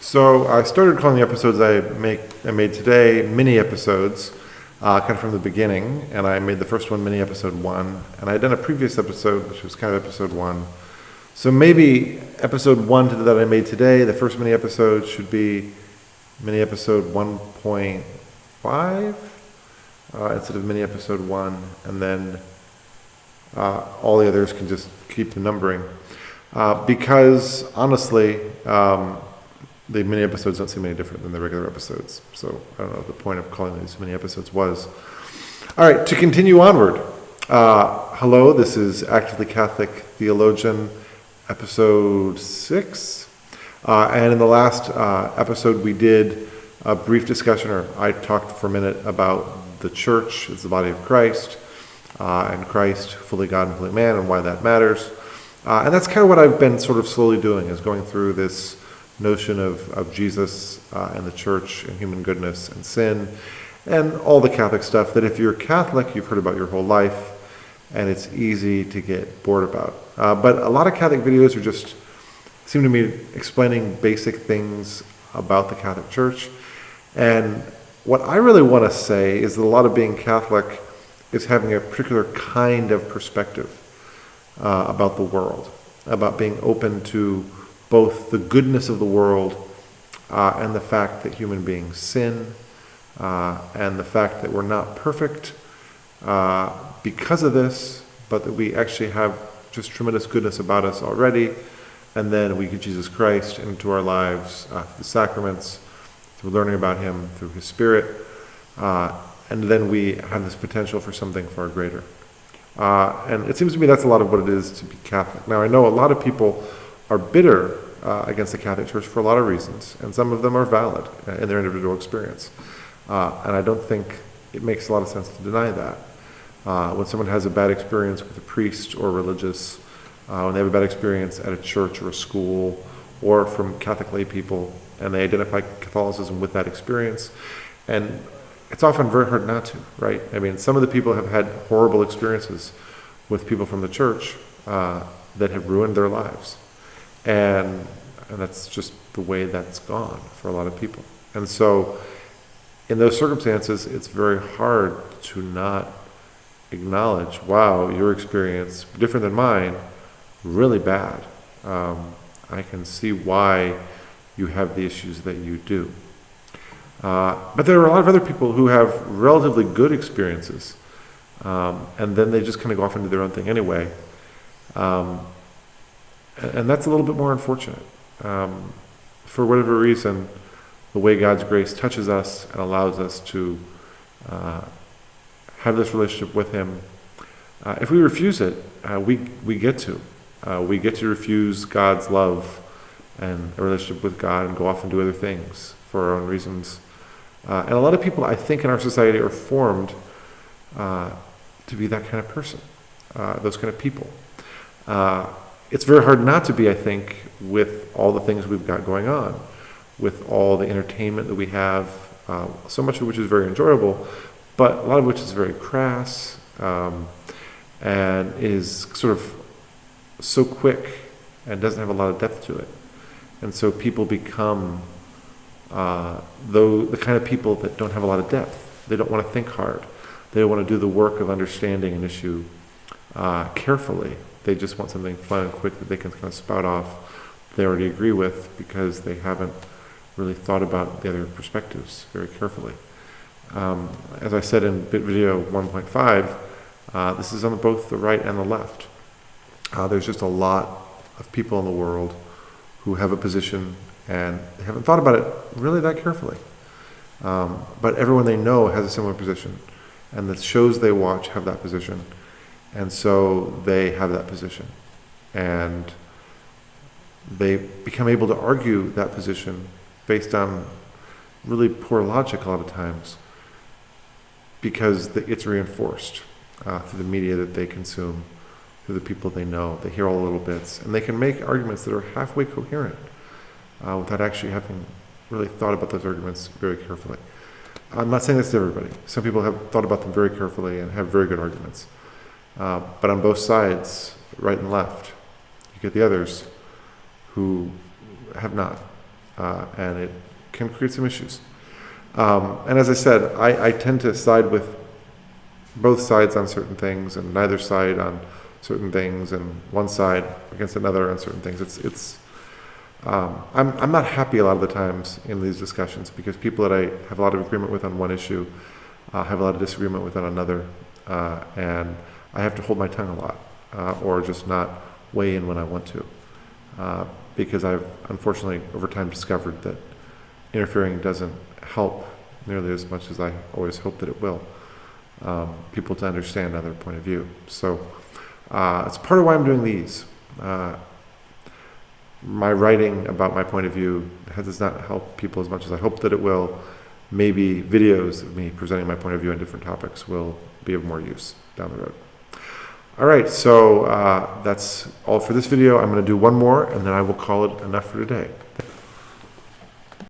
So I started calling the episodes I made today mini episodes, kind of from the beginning, and I made the first one mini episode 1, and I had done a previous episode which was kind of episode 1. So maybe episode 1 that I made today, the first mini episode, should be mini episode 1.5 instead of mini episode 1, and then all the others can just keep the numbering. Because honestly, the mini episodes don't seem any different than the regular episodes. So I don't know what the point of calling these mini episodes was. All right, to continue onward. Hello, this is Actively Catholic Theologian, episode 6. And in the last episode, we did a brief discussion, or I talked for a minute about the church as the body of Christ, and Christ, fully God and fully man, and why that matters. And that's kind of what I've been sort of slowly doing, is going through this notion of Jesus and the church and human goodness and sin and all the Catholic stuff that if you're Catholic, you've heard about your whole life, and it's easy to get bored about. But a lot of Catholic videos are just, seem to me, explaining basic things about the Catholic Church. And what I really want to say is that a lot of being Catholic is having a particular kind of perspective about the world, about being open to both the goodness of the world and the fact that human beings sin, and the fact that we're not perfect because of this, but that we actually have just tremendous goodness about us already, and then we get Jesus Christ into our lives through the sacraments, through learning about Him, through His Spirit, and then we have this potential for something far greater. And it seems to me that's a lot of what it is to be Catholic. Now, I know a lot of people are bitter against the Catholic Church for a lot of reasons, and some of them are valid in their individual experience. And I don't think it makes a lot of sense to deny that. When someone has a bad experience with a priest or religious, when they have a bad experience at a church or a school, or from Catholic lay people, and they identify Catholicism with that experience, and it's often very hard not to, right? I mean, some of the people have had horrible experiences with people from the church that have ruined their lives. And that's just the way that's gone for a lot of people. And so in those circumstances, it's very hard to not acknowledge, wow, your experience, different than mine, really bad. I can see why you have the issues that you do. But there are a lot of other people who have relatively good experiences, and then they just kind of go off and do their own thing anyway. And that's a little bit more unfortunate. For whatever reason, the way God's grace touches us and allows us to have this relationship with Him, if we refuse it, we get to. We get to refuse God's love and a relationship with God and go off and do other things for our own reasons. And a lot of people, I think, in our society are formed to be that kind of person, those kind of people. It's very hard not to be, I think, with all the things we've got going on, with all the entertainment that we have, so much of which is very enjoyable, but a lot of which is very crass, and is sort of so quick and doesn't have a lot of depth to it. And so people become the kind of people that don't have a lot of depth. They don't want to think hard. They don't want to do the work of understanding an issue carefully. They just want something fun and quick that they can kind of spout off they already agree with because they haven't really thought about the other perspectives very carefully. As I said in bit video 1.5, this is on both the right and the left. There's just a lot of people in the world who have a position and they haven't thought about it really that carefully. But everyone they know has a similar position, and the shows they watch have that position. And so they have that position, and they become able to argue that position based on really poor logic a lot of times because it's reinforced through the media that they consume, through the people they know. They hear all the little bits, and they can make arguments that are halfway coherent without actually having really thought about those arguments very carefully. I'm not saying this to everybody. Some people have thought about them very carefully and have very good arguments. But on both sides, right and left, you get the others who have not. and it can create some issues. And as I said, I tend to side with both sides on certain things, and neither side on certain things, and one side against another on certain things. I'm not happy a lot of the times in these discussions, because people that I have a lot of agreement with on one issue have a lot of disagreement with on another, and I have to hold my tongue a lot, or just not weigh in when I want to, because I've unfortunately over time discovered that interfering doesn't help nearly as much as I always hope that it will. People to understand another point of view. So it's part of why I'm doing these. My writing about my point of view does not help people as much as I hope that it will. Maybe videos of me presenting my point of view on different topics will be of more use down the road. All right, so that's all for this video. I'm going to do one more, and then I will call it enough for today.